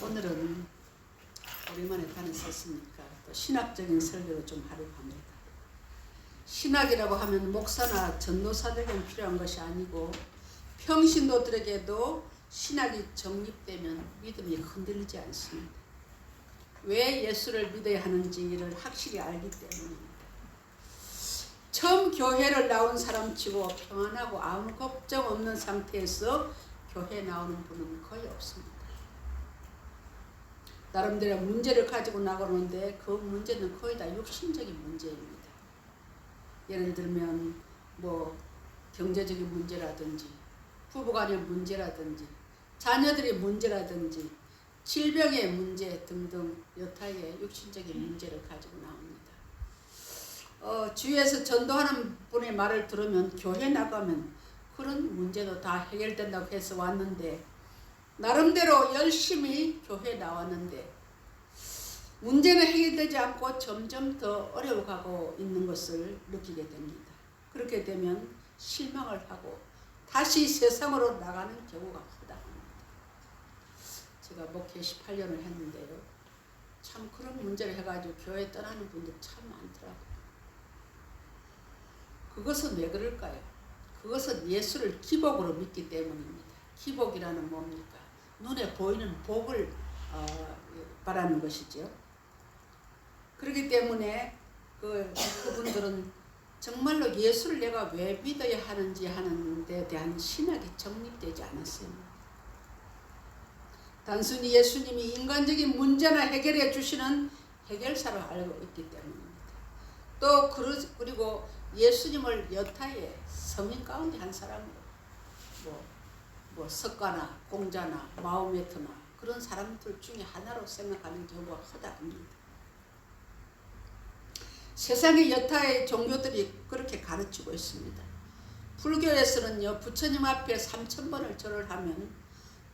오늘은 오랜만에 다녔었으니까 또 신학적인 설교로 좀 하려고 합니다. 신학이라고 하면 목사나 전도사들에게 필요한 것이 아니고 평신도들에게도 신학이 정립되면 믿음이 흔들리지 않습니다. 왜 예수를 믿어야 하는지를 확실히 알기 때문입니다. 처음 교회를 나온 사람치고 평안하고 아무 걱정 없는 상태에서 교회에 나오는 분은 거의 없습니다. 나름대로 문제를 가지고 나가는데 그 문제는 거의 다 육신적인 문제입니다. 예를 들면 뭐 경제적인 문제라든지 부부간의 문제라든지 자녀들의 문제라든지 질병의 문제 등등 여타의 육신적인 문제를 가지고 나옵니다. 주위에서 전도하는 분의 말을 들으면 교회 나가면 그런 문제도 다 해결된다고 해서 왔는데 나름대로 열심히 교회에 나왔는데 문제는 해결되지 않고 점점 더 어려워가고 있는 것을 느끼게 됩니다. 그렇게 되면 실망을 하고 다시 세상으로 나가는 경우가 허다합니다. 제가 목회 18년을 했는데요. 참 그런 문제를 해가지고 교회 떠나는 분들 참 많더라고요. 그것은 왜 그럴까요? 그것은 예수를 기복으로 믿기 때문입니다. 기복이라는 뭡니까? 눈에 보이는 복을 바라는 것이죠. 그렇기 때문에 그분들은 정말로 예수를 내가 왜 믿어야 하는지 하는 데 대한 신학이 정립되지 않았어요. 단순히 예수님이 인간적인 문제나 해결해 주시는 해결사로 알고 있기 때문입니다. 또 그리고 예수님을 여타의 성인 가운데 한 사람으로 뭐 석가나 공자나 마호메트나 그런 사람들 중에 하나로 생각하는 경우가 허다합니다. 세상의 여타의 종교들이 그렇게 가르치고 있습니다. 불교에서는요, 부처님 앞에 3000번을 절을 하면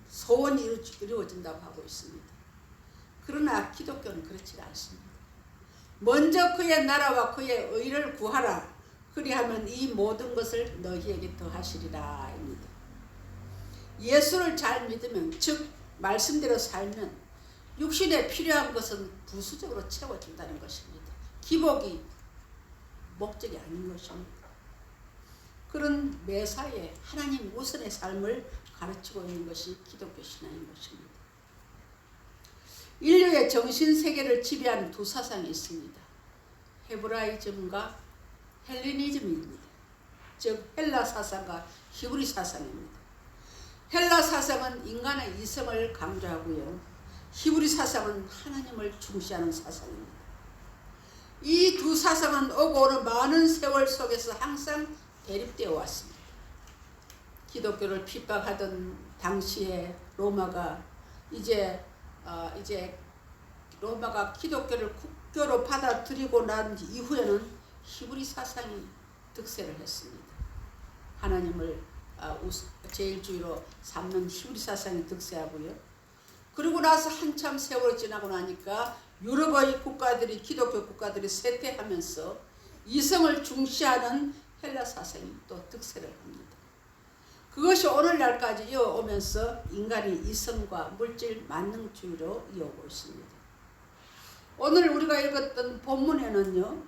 소원이 이루어진다고 하고 있습니다. 그러나 기독교는 그렇지 않습니다. 먼저 그의 나라와 그의 의를 구하라. 그리하면 이 모든 것을 너희에게 더하시리라 입니다. 예수를 잘 믿으면, 즉 말씀대로 살면 육신에 필요한 것은 부수적으로 채워준다는 것입니다. 기복이 목적이 아닌 것입니다. 그런 매사에 하나님 우선의 삶을 가르치고 있는 것이 기독교 신앙인 것입니다. 인류의 정신세계를 지배하는 두 사상이 있습니다. 헤브라이즘과 헬레니즘입니다. 즉 헬라 사상과 히브리 사상입니다. 헬라 사상은 인간의 이성을 강조하고요. 히브리 사상은 하나님을 중시하는 사상입니다. 이 두 사상은 오고 오는 많은 세월 속에서 항상 대립되어 왔습니다. 기독교를 핍박하던 당시에 로마가 이제 로마가 기독교를 국교로 받아들이고 난 이후에는 히브리 사상이 득세를 했습니다. 하나님을 제일주의로 삼는 히브리 사상이 득세하고요. 그리고 나서 한참 세월이 지나고 나니까 유럽의 국가들이 기독교 국가들이 쇠퇴하면서 이성을 중시하는 헬라 사상이 또 득세를 합니다. 그것이 오늘날까지 이어오면서 인간이 이성과 물질 만능주의로 이어오고 있습니다. 오늘 우리가 읽었던 본문에는요,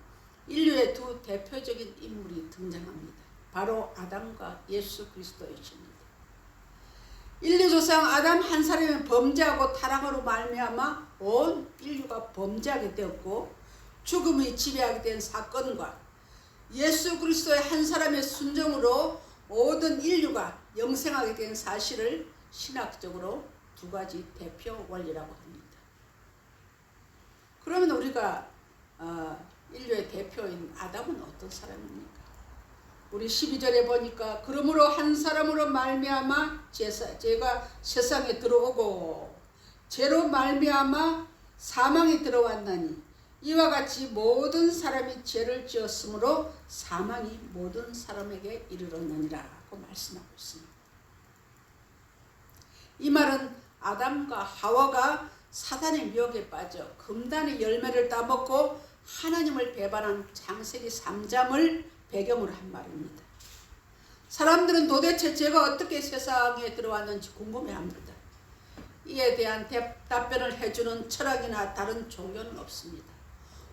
인류의 두 대표적인 인물이 등장합니다. 바로 아담과 예수 그리스도이십니다. 인류 조상 아담 한 사람이 범죄하고 타락으로 말미암아 온 인류가 범죄하게 되었고 죽음이 지배하게 된 사건과 예수 그리스도의 한 사람의 순종으로 모든 인류가 영생하게 된 사실을 신학적으로 두 가지 대표 원리라고 합니다. 그러면 우리가 인류의 대표인 아담은 어떤 사람입니까? 우리 12절에 보니까 그러므로 한 사람으로 말미암아 죄가 세상에 들어오고 죄로 말미암아 사망이 들어왔나니 이와 같이 모든 사람이 죄를 지었으므로 사망이 모든 사람에게 이르렀느니라고 말씀하고 있습니다. 이 말은 아담과 하와가 사단의 미혹에 빠져 금단의 열매를 따먹고 하나님을 배반한 창세기 3장을 배경으로 한 말입니다. 사람들은 도대체 죄가 어떻게 세상에 들어왔는지 궁금해합니다. 이에 대한 답변을 해주는 철학이나 다른 종교는 없습니다.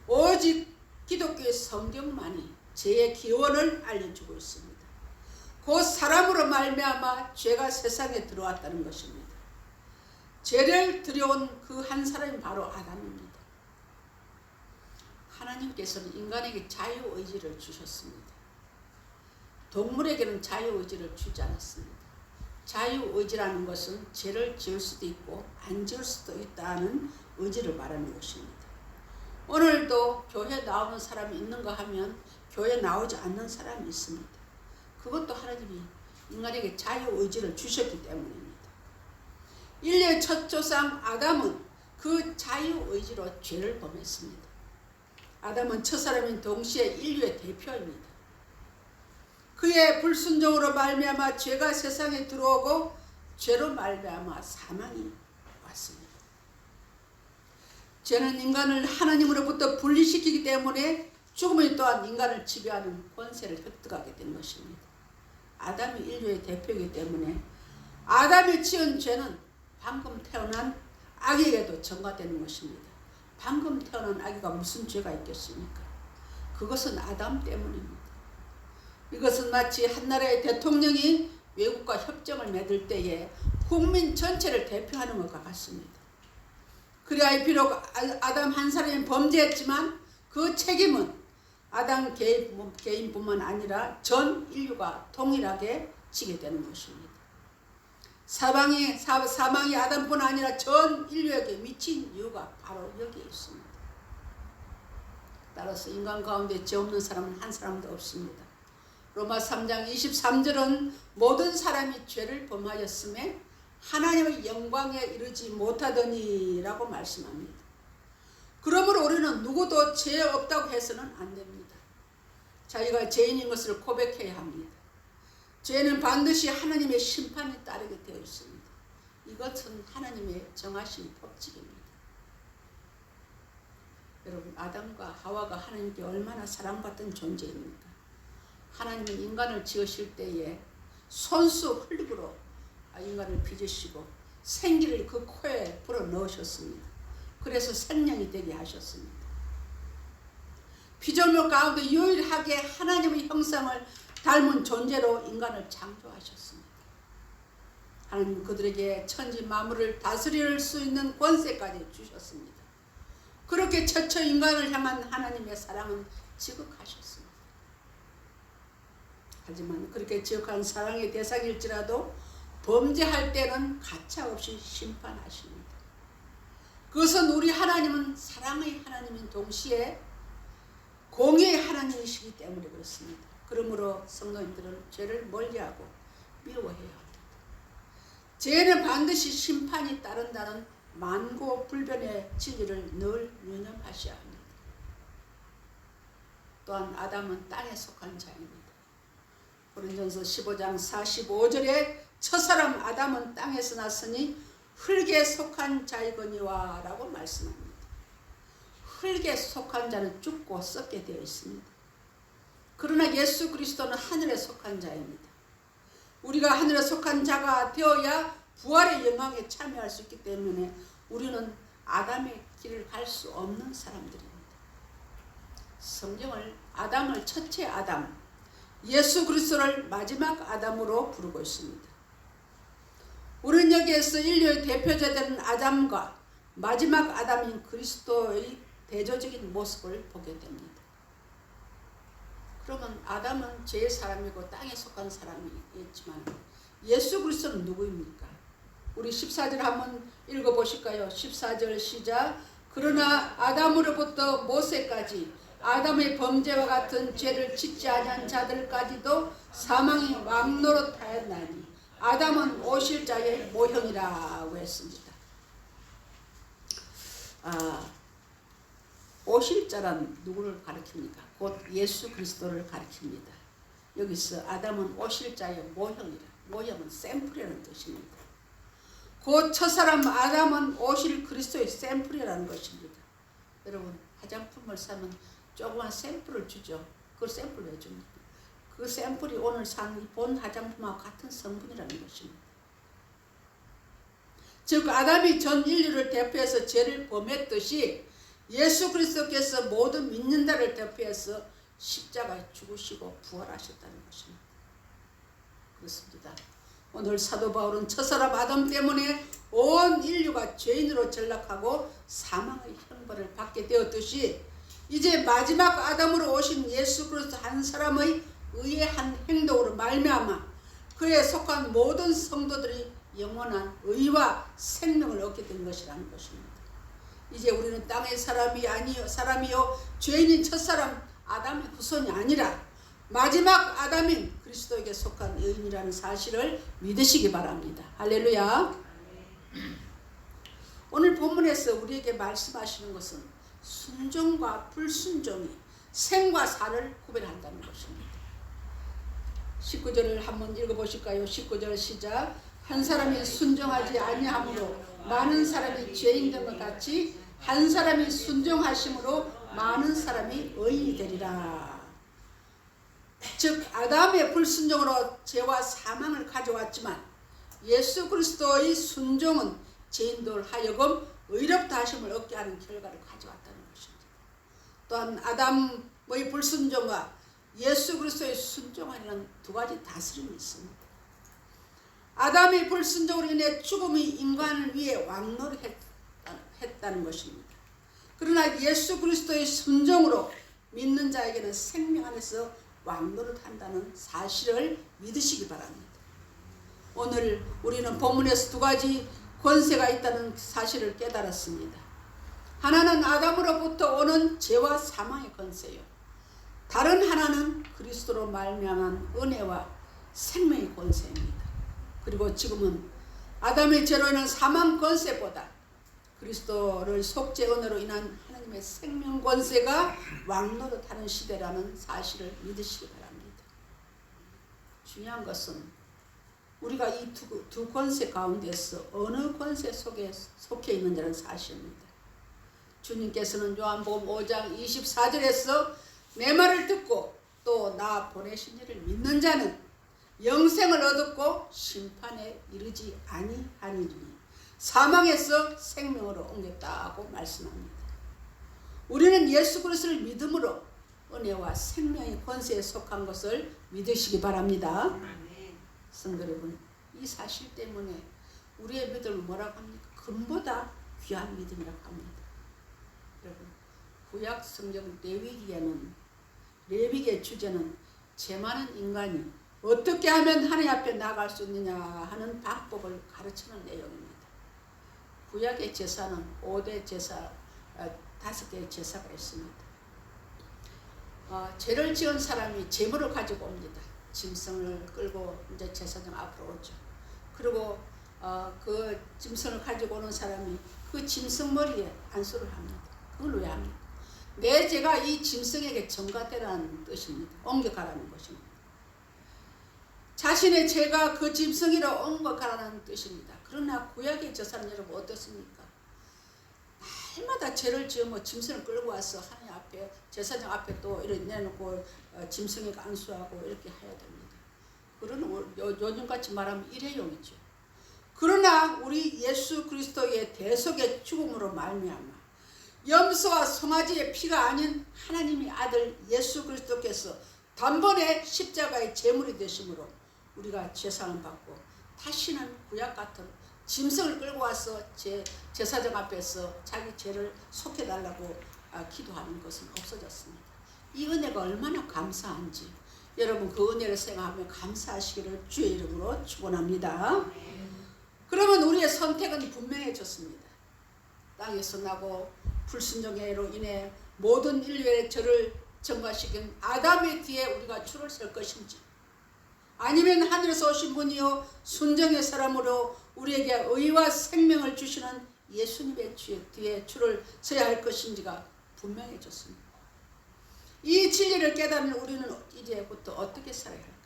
오직 기독교의 성경만이 죄의 기원을 알려주고 있습니다. 곧 사람으로 말미암아 죄가 세상에 들어왔다는 것입니다. 죄를 들여온 그 한 사람이 바로 아담입니다. 하나님께서는 인간에게 자유의지를 주셨습니다. 동물에게는 자유의지를 주지 않았습니다. 자유의지라는 것은 죄를 지을 수도 있고 안 지을 수도 있다는 의지를 말하는 것입니다. 오늘도 교회 나오는 사람이 있는가 하면 교회 나오지 않는 사람이 있습니다. 그것도 하나님이 인간에게 자유의지를 주셨기 때문입니다. 인류의 첫 조상 아담은 그 자유의지로 죄를 범했습니다. 아담은 첫사람인 동시에 인류의 대표입니다. 그의 불순종으로 말미암아 죄가 세상에 들어오고 죄로 말미암아 사망이 왔습니다. 죄는 인간을 하나님으로부터 분리시키기 때문에 죽음이 또한 인간을 지배하는 권세를 획득하게 된 것입니다. 아담이 인류의 대표이기 때문에 아담이 지은 죄는 방금 태어난 아기에게도 전가되는 것입니다. 방금 태어난 아기가 무슨 죄가 있겠습니까? 그것은 아담 때문입니다. 이것은 마치 한 나라의 대통령이 외국과 협정을 맺을 때에 국민 전체를 대표하는 것과 같습니다. 그래야 비록 아담 한 사람이 범죄했지만 그 책임은 아담 개인뿐만 아니라 전 인류가 동일하게 지게 되는 것입니다. 사망이 아담뿐 아니라 전 인류에게 미친 이유가 바로 여기에 있습니다. 따라서 인간 가운데 죄 없는 사람은 한 사람도 없습니다. 로마 3장 23절은 모든 사람이 죄를 범하였음에 하나님의 영광에 이르지 못하더니 라고 말씀합니다. 그러므로 우리는 누구도 죄 없다고 해서는 안 됩니다. 자기가 죄인인 것을 고백해야 합니다. 죄는 반드시 하나님의 심판이 따르게 되어 있습니다. 이것은 하나님의 정하신 법칙입니다. 여러분, 아담과 하와가 하나님께 얼마나 사랑받던 존재입니까? 하나님은 인간을 지으실 때에 손수 흙으로 인간을 빚으시고 생기를 그 코에 불어 넣으셨습니다. 그래서 생명이 되게 하셨습니다. 피조물 가운데 유일하게 하나님의 형상을 닮은 존재로 인간을 창조하셨습니다. 하나님은 그들에게 천지 만물을 다스릴 수 있는 권세까지 주셨습니다. 그렇게 처처 인간을 향한 하나님의 사랑은 지극하셨습니다. 하지만 그렇게 지극한 사랑의 대상일지라도 범죄할 때는 가차없이 심판하십니다. 그것은 우리 하나님은 사랑의 하나님인 동시에 공의의 하나님이시기 때문에 그렇습니다. 그러므로 성도님들은 죄를 멀리하고 미워해야 합니다. 죄는 반드시 심판이 따른다는 만고불변의 진리를 늘 유념하셔야 합니다. 또한 아담은 땅에 속한 자입니다. 고린도전서 15장 45절에 첫사람 아담은 땅에서 났으니 흙에 속한 자이거니와 라고 말씀합니다. 흙에 속한 자는 죽고 썩게 되어 있습니다. 그러나 예수 그리스도는 하늘에 속한 자입니다. 우리가 하늘에 속한 자가 되어야 부활의 영광에 참여할 수 있기 때문에 우리는 아담의 길을 갈 수 없는 사람들입니다. 성경을 아담을 첫째 아담, 예수 그리스도를 마지막 아담으로 부르고 있습니다. 우리는 여기에서 인류의 대표자 되는 아담과 마지막 아담인 그리스도의 대조적인 모습을 보게 됩니다. 그러면 아담은 죄의 사람이고 땅에 속한 사람이겠지만 예수 그리스도는 누구입니까? 우리 14절 한번 읽어보실까요? 14절 시작. 그러나 아담으로부터 모세까지 아담의 범죄와 같은 죄를 짓지 아니한 자들까지도 사망이 왕노릇하였나니 아담은 오실 자의 모형이라고 했습니다. 오실 자란 누구를 가리킵니까? 곧 예수 그리스도를 가리킵니다. 여기서 아담은 오실 자의 모형이라. 모형은 샘플이라는 뜻입니다. 곧 첫사람 아담은 오실 그리스도의 샘플이라는 것입니다. 여러분, 화장품을 사면 조그만 샘플을 주죠. 그걸 샘플 왜 줍니까? 그 샘플이 오늘 산 본 화장품하고 같은 성분이라는 것입니다. 즉 아담이 전 인류를 대표해서 죄를 범했듯이 예수 그리스도께서 모든 믿는 자를 대표해서 십자가에 죽으시고 부활하셨다는 것입니다. 그렇습니다. 오늘 사도 바울은 첫사람 아담 때문에 온 인류가 죄인으로 전락하고 사망의 형벌을 받게 되었듯이 이제 마지막 아담으로 오신 예수 그리스도 한 사람의 의의 한 행동으로 말미암아 그에 속한 모든 성도들이 영원한 의와 생명을 얻게 된 것이라는 것입니다. 이제 우리는 땅의 사람이요 죄인인 첫사람 아담의 후손이 아니라 마지막 아담인 그리스도에게 속한 의인이라는 사실을 믿으시기 바랍니다. 할렐루야. 오늘 본문에서 우리에게 말씀하시는 것은 순종과 불순종이 생과 사를 구별한다는 것입니다. 19절을 한번 읽어보실까요? 19절 시작. 한 사람이 순종하지 아니함으로 많은 사람이 죄인됨과 같이 한 사람이 순종하심으로 많은 사람이 의인이 되리라. 즉 아담의 불순종으로 죄와 사망을 가져왔지만 예수 그리스도의 순종은 죄인들 하여금 의롭다 하심을 얻게 하는 결과를 가져왔다는 것입니다. 또한 아담의 불순종과 예수 그리스도의 순종하는 두 가지 다스림이 있습니다. 아담의 불순종으로 인해 죽음이 인간을 위해 왕노릇했다는 것입니다. 그러나 예수 그리스도의 순종으로 믿는 자에게는 생명 안에서 왕노릇한다는 사실을 믿으시기 바랍니다. 오늘 우리는 본문에서 두 가지 권세가 있다는 사실을 깨달았습니다. 하나는 아담으로부터 오는 죄와 사망의 권세요. 다른 하나는 그리스도로 말미암은 은혜와 생명의 권세입니다. 그리고 지금은 아담의 죄로 인한 사망 권세보다 그리스도를 속죄 은혜로 인한 하나님의 생명 권세가 왕노릇하는 시대라는 사실을 믿으시기 바랍니다. 중요한 것은 우리가 이 두 권세 가운데서 어느 권세 속에 속해 있는지라는 사실입니다. 주님께서는 요한복음 5장 24절에서 내 말을 듣고 또 나 보내신 이를 믿는 자는 영생을 얻었고 심판에 이르지 아니하니니 사망에서 생명으로 옮겼다고 말씀합니다. 우리는 예수 그리스도를 믿음으로 은혜와 생명의 권세에 속한 것을 믿으시기 바랍니다. 성도 여러분, 이 사실 때문에 우리의 믿음을 뭐라고 합니까? 금보다 귀한 믿음이라고 합니다. 여러분, 구약 성경 레위기의 주제는 죄 많은 인간이 어떻게 하면 하나님 앞에 나아갈 수 있느냐 하는 방법을 가르치는 내용입니다. 구약의 제사는 5대 제사, 5개의 제사가 있습니다. 죄를 지은 사람이 제물을 가지고 옵니다. 짐승을 끌고 이제 제사장 앞으로 오죠. 그리고 그 짐승을 가지고 오는 사람이 그 짐승 머리에 안수를 합니다. 그걸 왜 합니까? 내 죄가 이 짐승에게 전가되라는 뜻입니다. 옮겨가라는 것입니다. 자신의 죄가 그 짐승이로 옮겨가라는 뜻입니다. 그러나 구약의 제사는 여러분 어떻습니까? 날마다 죄를 지으면 짐승을 끌고 와서 하나님 앞에 제사장 앞에 또 이렇게 내놓고 짐승에게 안수하고 이렇게 해야 됩니다. 그러는 요즘같이 말하면 일회용이죠. 그러나 우리 예수 그리스도의 대속의 죽음으로 말미암아 염소와 송아지의 피가 아닌 하나님의 아들 예수 그리스도께서 단번에 십자가의 제물이 되심으로 우리가 죄사함을 받고 다시는 구약 같은 짐승을 끌고 와서 제사장 앞에서 자기 죄를 속해달라고 기도하는 것은 없어졌습니다. 이 은혜가 얼마나 감사한지 여러분 그 은혜를 생각하며 감사하시기를 주의 이름으로 축원합니다. 그러면 우리의 선택은 분명해졌습니다. 땅에서 나고 불순종으로 인해 모든 인류의 죄를 전가시킨 아담의 뒤에 우리가 줄을 설 것인지 아니면 하늘에서 오신 분이요 순종의 사람으로 우리에게 의와 생명을 주시는 예수님의 뒤에 줄을 서야 할 것인지가 분명해졌습니다. 이 진리를 깨닫는 우리는 이제부터 어떻게 살아야 할까?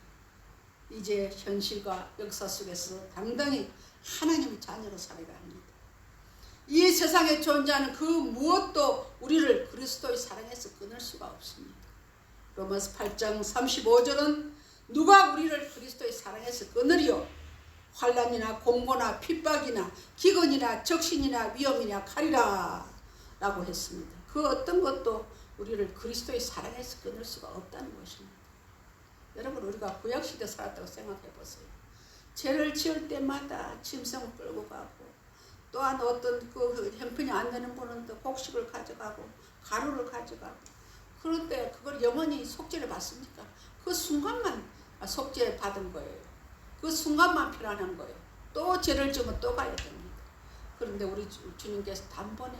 이제 현실과 역사 속에서 당당히 하나님의 자녀로 살아야 합니다. 이 세상에 존재하는 그 무엇도 우리를 그리스도의 사랑에서 끊을 수가 없습니다. 로마서 8장 35절은 누가 우리를 그리스도의 사랑에서 끊으리요? 환난이나 공고나 핍박이나 기근이나 적신이나 위험이나 칼이라 라고 했습니다. 그 어떤 것도 우리를 그리스도의 사랑에서 끊을 수가 없다는 것입니다. 여러분, 우리가 구약시대 살았다고 생각해 보세요. 죄를 지을 때마다 짐승을 끌고 가고, 또한 어떤 그 형편이 안 되는 분은 또 곡식을 가져가고 가루를 가져가고, 그런데 그걸 영원히 속죄를 받습니까? 그 순간만 속죄 받은 거예요. 그 순간만 필요한 거예요. 또 죄를 지으면 또 가야 됩니다. 그런데 우리 주님께서 단번에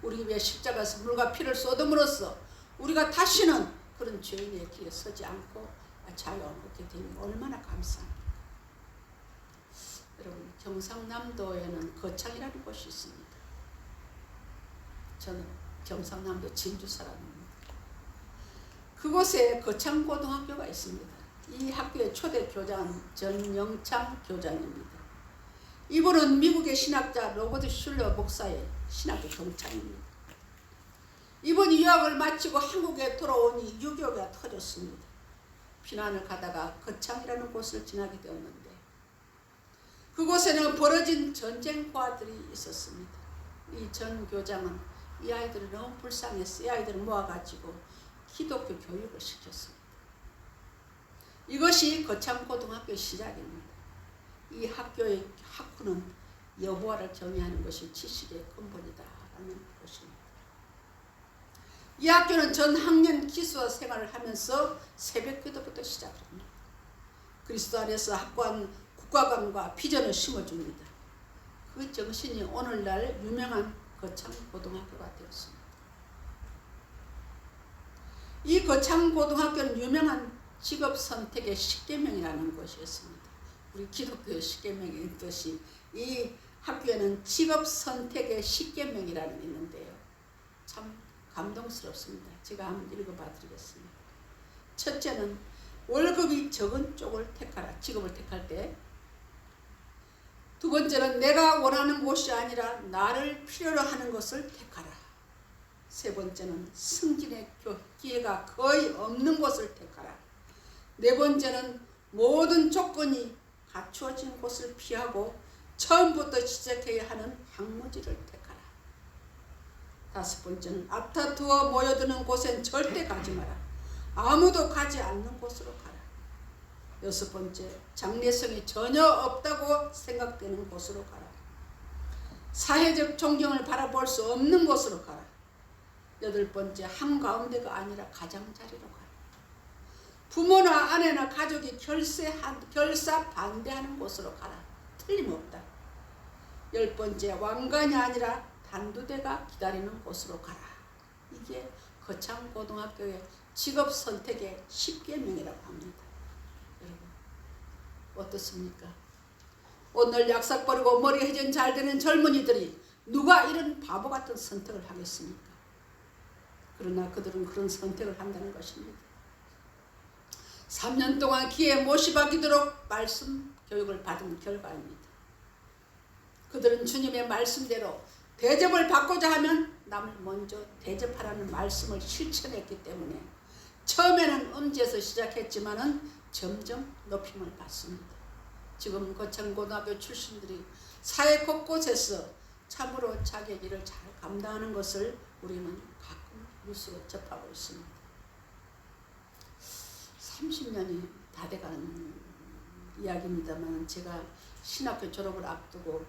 우리 위해 십자가에서 물과 피를 쏟음으로써 우리가 다시는 그런 죄인의 길에 서지 않고 자유를 얻게 되니 얼마나 감사합니까? 여러분, 경상남도에는 거창이라는 곳이 있습니다. 저는 경상남도 진주 사람입니다. 그곳에 거창고등학교가 있습니다. 이 학교의 초대 교장은 전영창 교장입니다. 이분은 미국의 신학자 로버트 슐러 목사의 신학교 동창입니다. 이분이 유학을 마치고 한국에 돌아오니 유교가 터졌습니다. 피난을 가다가 거창이라는 곳을 지나게 되었는데, 그곳에는 벌어진 전쟁과들이 있었습니다. 이 전 교장은 이 아이들이 너무 불쌍해서 이 아이들을 모아가지고 기독교 교육을 시켰습니다. 이것이 거창고등학교의 시작입니다. 이 학교의 학구는 여호와를 경외하는 것이 지식의 근본이다라는 것입니다. 이 학교는 전 학년 기수와 생활을 하면서 새벽기도부터 시작합니다. 그리스도 안에서 확고한 국가관과 비전을 심어줍니다. 그 정신이 오늘날 유명한 거창고등학교가 되었습니다. 이 거창고등학교는 유명한 직업선택의 10계명이라는 것이었습니다. 우리 기독교의 10계명의 뜻이, 이 학교에는 직업선택의 10계명이라는 게 있는데요. 참 감동스럽습니다. 제가 한번 읽어봐 드리겠습니다. 첫째는 월급이 적은 쪽을 택하라. 직업을 택할 때. 두 번째는 내가 원하는 곳이 아니라 나를 필요로 하는 것을 택하라. 세 번째는 승진의 기회가 거의 없는 곳을 택하라. 네 번째는 모든 조건이 갖추어진 곳을 피하고 처음부터 시작해야 하는 학무지를 택하라. 다섯 번째는 앞다투어 모여드는 곳엔 절대 가지 마라. 아무도 가지 않는 곳으로 가라. 여섯 번째, 장래성이 전혀 없다고 생각되는 곳으로 가라. 사회적 존경을 바라볼 수 없는 곳으로 가라. 여덟 번째, 한가운데가 아니라 가장자리로 가라. 부모나 아내나 가족이 결사 반대하는 곳으로 가라. 틀림없다. 열 번째, 왕관이 아니라 단두대가 기다리는 곳으로 가라. 이게 거창고등학교의 직업선택의 10계명이라고 합니다. 여러분, 어떻습니까? 오늘 약삭 버리고 머리 회전 잘 되는 젊은이들이 누가 이런 바보 같은 선택을 하겠습니까? 그러나 그들은 그런 선택을 한다는 것입니다. 3년 동안 귀에 못이 박히도록 말씀 교육을 받은 결과입니다. 그들은 주님의 말씀대로 대접을 받고자 하면 남을 먼저 대접하라는 말씀을 실천했기 때문에 처음에는 음지에서 시작했지만은 점점 높임을 받습니다. 지금 거창고등학교 출신들이 사회 곳곳에서 참으로 자기의 일을 잘 감당하는 것을 우리는 가끔 뉴스로 접하고 있습니다. 30년이 다 돼가는 이야기입니다만, 제가 신학교 졸업을 앞두고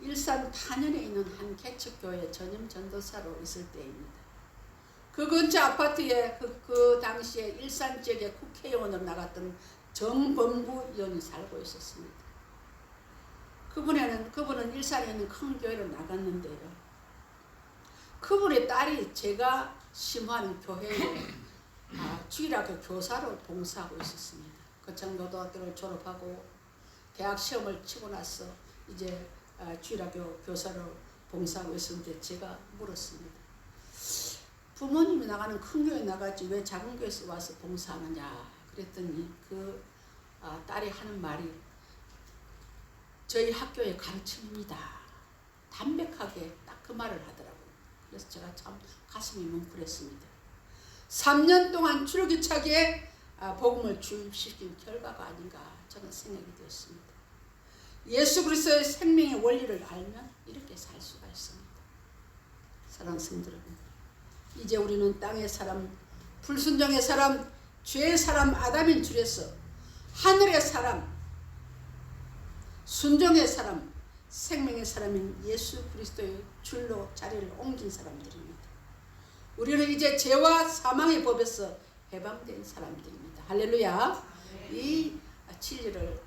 일산 탄현에 있는 한 개척교회 전임 전도사로 있을 때입니다. 그 근처 아파트에 그 당시에 일산 지역의 국회의원으로 나갔던 정범구 의원이 살고 있었습니다. 그분은 일산에 있는 큰 교회로 나갔는데요. 그분의 딸이 제가 심호하는 교회에 주일학교 교사로 봉사하고 있었습니다. 거창고등학교를 졸업하고 대학 시험을 치고 나서 이제 주일학교 교사로 봉사하고 있었는데, 제가 물었습니다. 부모님이 나가는 큰 교회 나가지 왜 작은 교회에서 와서 봉사하느냐 그랬더니 그 딸이 하는 말이 저희 학교의 가르침입니다. 담백하게 딱 그 말을 하더라고요. 그래서 제가 참 가슴이 뭉클했습니다. 3년 동안 줄기차게 복음을 주입시킨 결과가 아닌가 저는 생각이 되었습니다. 예수 그리스도의 생명의 원리를 알면 이렇게 살 수가 있습니다. 사랑하는 성도 여러분, 이제 우리는 땅의 사람, 불순종의 사람, 죄의 사람 아담인 줄에서 하늘의 사람, 순종의 사람, 생명의 사람인 예수 그리스도의 줄로 자리를 옮긴 사람들입니다. 우리는 이제 죄와 사망의 법에서 해방된 사람들입니다. 할렐루야. 이 진리를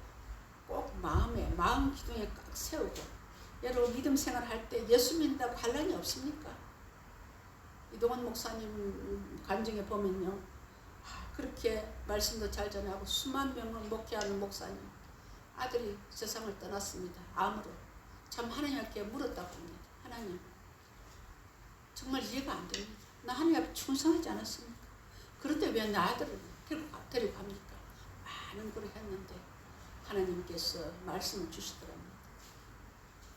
꼭 마음 기둥에 꽉 세우고, 여러분 믿음 생활할 때 예수 믿는다고 환란이 없습니까? 이동원 목사님 간증에 보면요, 그렇게 말씀도 잘 전하고 수만 명을 목회하는 목사님, 아들이 세상을 떠났습니다. 암으로. 참 하나님께 물었다고 합니다. 하나님, 정말 이해가 안 됩니다. 나 하나님 앞에 충성하지 않았습니까? 그런데 왜 내 아들을 데리고 갑니까? 많은 걸 했는데 하나님께서 말씀을 주시더랍니다.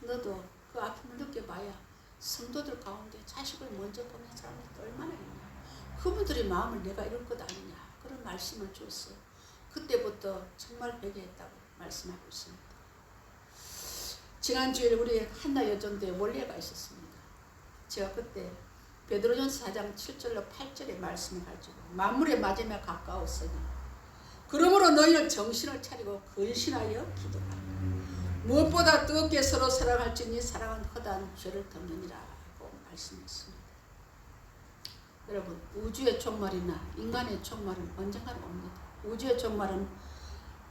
너도 그 아픔을 느껴봐야 성도들 가운데 자식을 먼저 보낸 사람들이 얼마나 있냐. 그분들의 마음을 내가 이룰 것 아니냐. 그런 말씀을 주었어요. 그때부터 정말 회개했다고 말씀하고 있습니다. 지난주에 우리 한나 여전도에 원례가 있었습니다. 제가 그때 베드로전서 4장 7절로 8절의 말씀을 가지고 만물의 마지막에 가까웠으니 그러므로 너희는 정신을 차리고 근신하여 기도하라. 무엇보다 뜨겁게 서로 사랑할지니 사랑은 허다한 죄를 덮느니라고 말씀했습니다. 여러분, 우주의 종말이나 인간의 종말은 언젠가는 옵니다. 우주의 종말은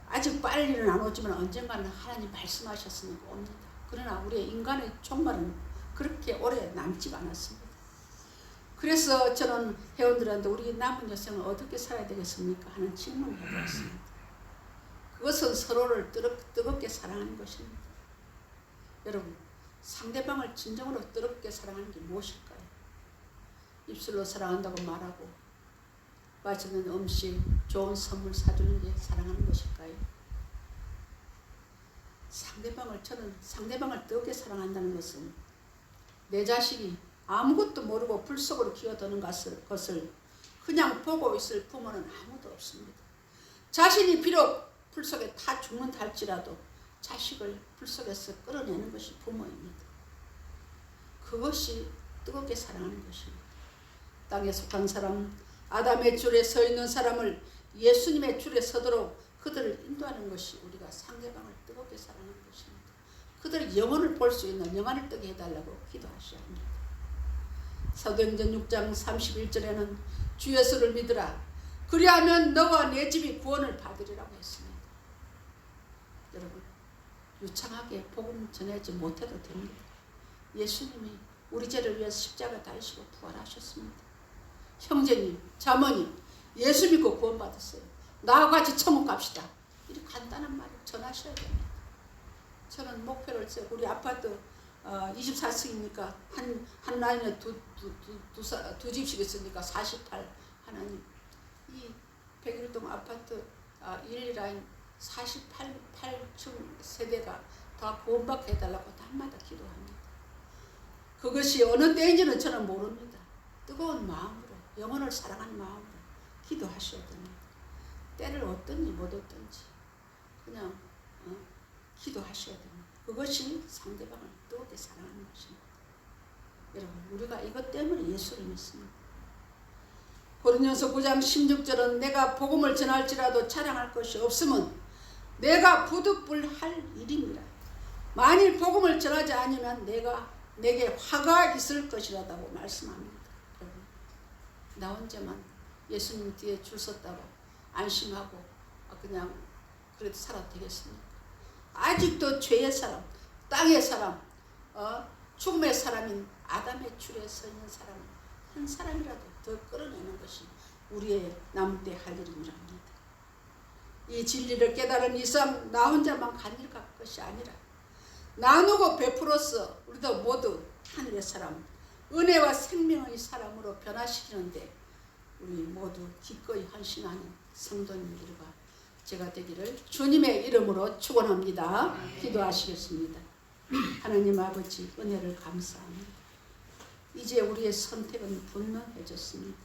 아직 빨리는 안 오지만 언젠가는 하나님 말씀하셨으니까 옵니다. 그러나 우리의 인간의 종말은 그렇게 오래 남지가 않았습니다. 그래서 저는 회원들한테 우리 남은 여생을 어떻게 살아야 되겠습니까? 하는 질문을 해보았습니다. 그것은 서로를 뜨겁게 사랑하는 것입니다. 여러분, 상대방을 진정으로 뜨겁게 사랑하는 게 무엇일까요? 입술로 사랑한다고 말하고 맛있는 음식, 좋은 선물 사주는 게 사랑하는 것일까요? 저는 상대방을 뜨겁게 사랑한다는 것은 내 자식이 아무것도 모르고 불 속으로 기어드는 것을 그냥 보고 있을 부모는 아무도 없습니다. 자신이 비록 불 속에 다 죽는다 할지라도 자식을 불 속에서 끌어내는 것이 부모입니다. 그것이 뜨겁게 사랑하는 것입니다. 땅에 속한 사람, 아담의 줄에 서 있는 사람을 예수님의 줄에 서도록 그들을 인도하는 것이 우리가 상대방을 뜨겁게 사랑하는 것입니다. 그들의 영혼을 볼 수 있는 영혼을 뜨게 해달라고 기도하셔야 합니다. 사도행전 6장 31절에는 주 예수를 믿으라. 그리하면 너와 내 집이 구원을 받으리라고 했습니다. 여러분, 유창하게 복음 전하지 못해도 됩니다. 예수님이 우리 죄를 위해서 십자가 달리시고 부활하셨습니다. 형제님, 자모님, 예수 믿고 구원받았어요. 나와 같이 천국 갑시다. 이렇게 간단한 말을 전하셔야 됩니다. 저는 목표를 세우고 우리 아파트 24층이니까 한 라인에 두 집씩 있으니까 48. 하나님, 이 101동 아파트 1, 2라인 48층 세대가 다 구원받게 해달라고 날마다 기도합니다. 그것이 어느 때인지는 저는 모릅니다. 뜨거운 마음으로, 영혼을 사랑하는 마음으로 기도하셔야 됩니다. 때를 얻든지 못 얻든지 그냥 기도하셔야 됩니다. 그것이 상대방을 뜨겁게 사랑하는 것입니다. 여러분, 우리가 이것 때문에 예수를 믿습니다. 고린도전서 9장 16절은 내가 복음을 전할지라도 자랑할 것이 없으면 내가 부득불할 일입니다. 만일 복음을 전하지 않으면 내게 화가 있을 것이라고 말씀합니다. 여러분, 나 혼자만 예수님 뒤에 줄 섰다고 안심하고 그냥 그래도 살아도 되겠습니까? 아직도 죄의 사람, 땅의 사람, 죽음의 사람인 아담의 줄에 서 있는 사람 한 사람이라도 더 끌어내는 것이 우리의 남은 때 할 일입니다. 이 진리를 깨달은 이상 나 혼자만 간일 갈 것이 아니라 나누고 베풀어서 우리도 모두 하늘의 사람, 은혜와 생명의 사람으로 변화시키는데 우리 모두 기꺼이 헌신하는 성도님들과 제가 되기를 주님의 이름으로 축원합니다. 기도하시겠습니다. 하나님 아버지, 은혜를 감사합니다. 이제 우리의 선택은 분명해졌습니다.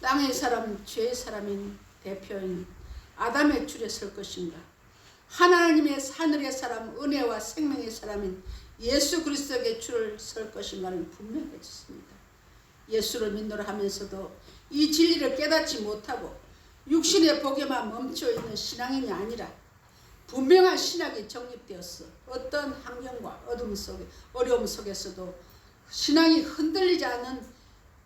땅의 사람, 죄의 사람인 대표인 아담의 줄에 설 것인가, 하나님의 하늘의 사람, 은혜와 생명의 사람인 예수 그리스도의 줄을 설 것인가는 분명해졌습니다. 예수를 믿노라 하면서도 이 진리를 깨닫지 못하고 육신의 복에만 멈춰있는 신앙인이 아니라 분명한 신학이 정립되었어. 어떤 환경과 어려움 속에서도 신앙이 흔들리지 않는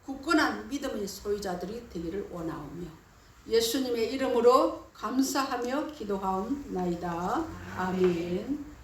굳건한 믿음의 소유자들이 되기를 원하오며 예수님의 이름으로 감사하며 기도하옵나이다. 아멘.